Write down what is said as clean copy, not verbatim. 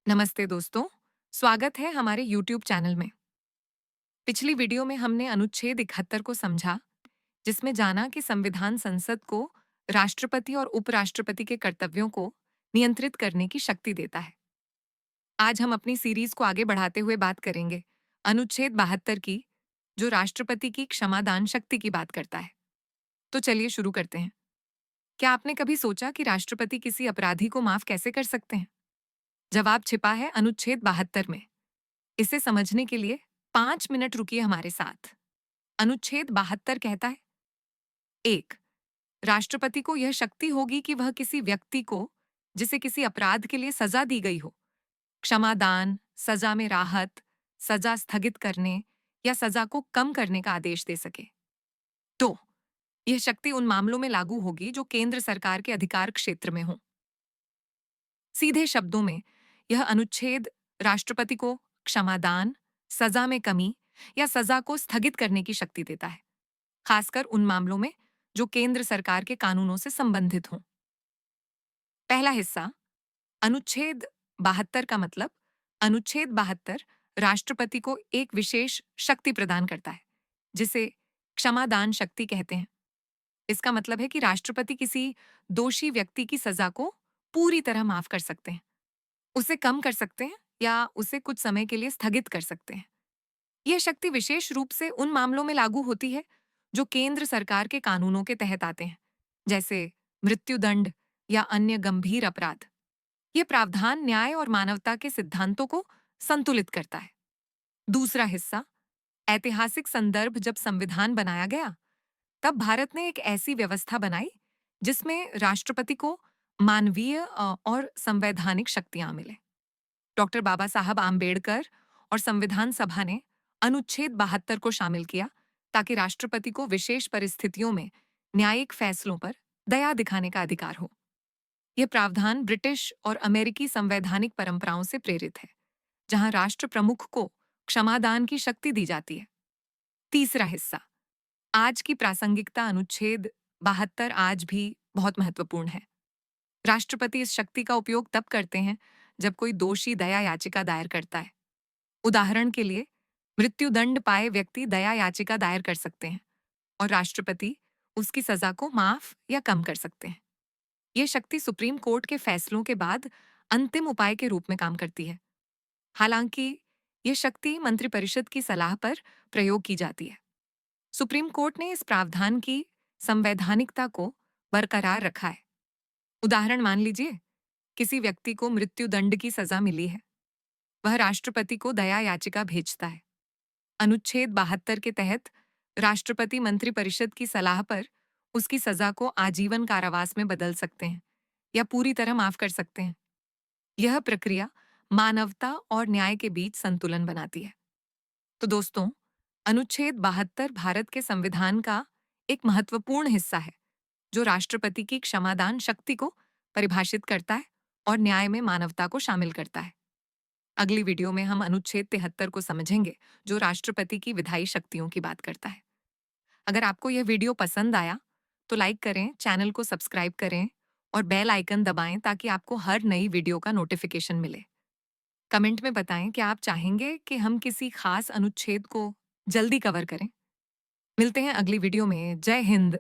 नमस्ते दोस्तों, स्वागत है हमारे YouTube चैनल में। पिछली वीडियो में हमने अनुच्छेद 71 को समझा, जिसमें जाना कि संविधान संसद को राष्ट्रपति और उपराष्ट्रपति के कर्तव्यों को नियंत्रित करने की शक्ति देता है। आज हम अपनी सीरीज को आगे बढ़ाते हुए बात करेंगे अनुच्छेद 72 की, जो राष्ट्रपति की क्षमादान शक्ति की बात करता है। तो चलिए शुरू करते हैं। क्या आपने कभी सोचा कि राष्ट्रपति किसी अपराधी को माफ कैसे कर सकते हैं? जवाब छिपा है अनुच्छेद 72 में। इसे समझने के लिए 5 मिनट रुकिए हमारे साथ। अनुच्छेद 72 कहता है, 1, राष्ट्रपति को यह शक्ति होगी कि वह किसी व्यक्ति को, जिसे किसी अपराध के लिए सजा दी गई हो, क्षमादान, सजा में राहत, सजा स्थगित करने या सजा को कम करने का आदेश दे सके। तो यह शक्ति उन मामलों में लागू होगी जो केंद्र सरकार के अधिकार क्षेत्र में हो। सीधे शब्दों में, यह अनुच्छेद राष्ट्रपति को क्षमादान, सजा में कमी या सजा को स्थगित करने की शक्ति देता है, खासकर उन मामलों में जो केंद्र सरकार के कानूनों से संबंधित हों। पहला हिस्सा, अनुच्छेद 72 का मतलब, अनुच्छेद 72 राष्ट्रपति को एक विशेष शक्ति प्रदान करता है, जिसे क्षमादान शक्ति कहते हैं। इसका मतलब है कि राष्ट्रपति किसी दोषी व्यक्ति की सजा को पूरी तरह माफ कर सकते हैं, उसे कम कर सकते हैं या उसे कुछ समय के लिए स्थगित कर सकते हैं। यह शक्ति विशेष रूप से उन मामलों में लागू होती है जो केंद्र सरकार के कानूनों के तहत आते हैं, जैसे मृत्युदंड या अन्य गंभीर अपराध। यह प्रावधान न्याय और मानवता के सिद्धांतों को संतुलित करता है। दूसरा हिस्सा, ऐतिहासिक संदर्भ, जब संविधान बनाया गया, तब भारत ने एक ऐसी व्यवस्था बनाई जिसमें राष्ट्रपति को मानवीय और संवैधानिक शक्तियां मिले। डॉक्टर बाबा साहब आम्बेडकर और संविधान सभा ने अनुच्छेद 72 को शामिल किया ताकि राष्ट्रपति को विशेष परिस्थितियों में न्यायिक फैसलों पर दया दिखाने का अधिकार हो। यह प्रावधान ब्रिटिश और अमेरिकी संवैधानिक परंपराओं से प्रेरित है, जहां राष्ट्र प्रमुख को क्षमादान की शक्ति दी जाती है। तीसरा हिस्सा, आज की प्रासंगिकता। अनुच्छेद 72 आज भी बहुत महत्वपूर्ण है। राष्ट्रपति इस शक्ति का उपयोग तब करते हैं जब कोई दोषी दया याचिका दायर करता है। उदाहरण के लिए, मृत्युदंड पाए व्यक्ति दया याचिका दायर कर सकते हैं और राष्ट्रपति उसकी सजा को माफ या कम कर सकते हैं। यह शक्ति सुप्रीम कोर्ट के फैसलों के बाद अंतिम उपाय के रूप में काम करती है। हालांकि यह शक्ति मंत्रिपरिषद की सलाह पर प्रयोग की जाती है। सुप्रीम कोर्ट ने इस प्रावधान की संवैधानिकता को बरकरार रखा है। उदाहरण मान लीजिए, किसी व्यक्ति को मृत्युदंड की सजा मिली है, वह राष्ट्रपति को दया याचिका भेजता है। अनुच्छेद 72 के तहत राष्ट्रपति मंत्रिपरिषद की सलाह पर उसकी सजा को आजीवन कारावास में बदल सकते हैं या पूरी तरह माफ कर सकते हैं। यह प्रक्रिया मानवता और न्याय के बीच संतुलन बनाती है। तो दोस्तों, अनुच्छेद 72 भारत के संविधान का एक महत्वपूर्ण हिस्सा है, जो राष्ट्रपति की क्षमादान शक्ति को परिभाषित करता है और न्याय में मानवता को शामिल करता है। अगली वीडियो में हम अनुच्छेद 73 को समझेंगे, जो राष्ट्रपति की विधायी शक्तियों की बात करता है। अगर आपको यह वीडियो पसंद आया तो लाइक करें, चैनल को सब्सक्राइब करें और बेल आइकन दबाएं ताकि आपको हर नई वीडियो का नोटिफिकेशन मिले। कमेंट में बताएं कि आप चाहेंगे कि हम किसी खास अनुच्छेद को जल्दी कवर करें। मिलते हैं अगली वीडियो में। जय हिंद।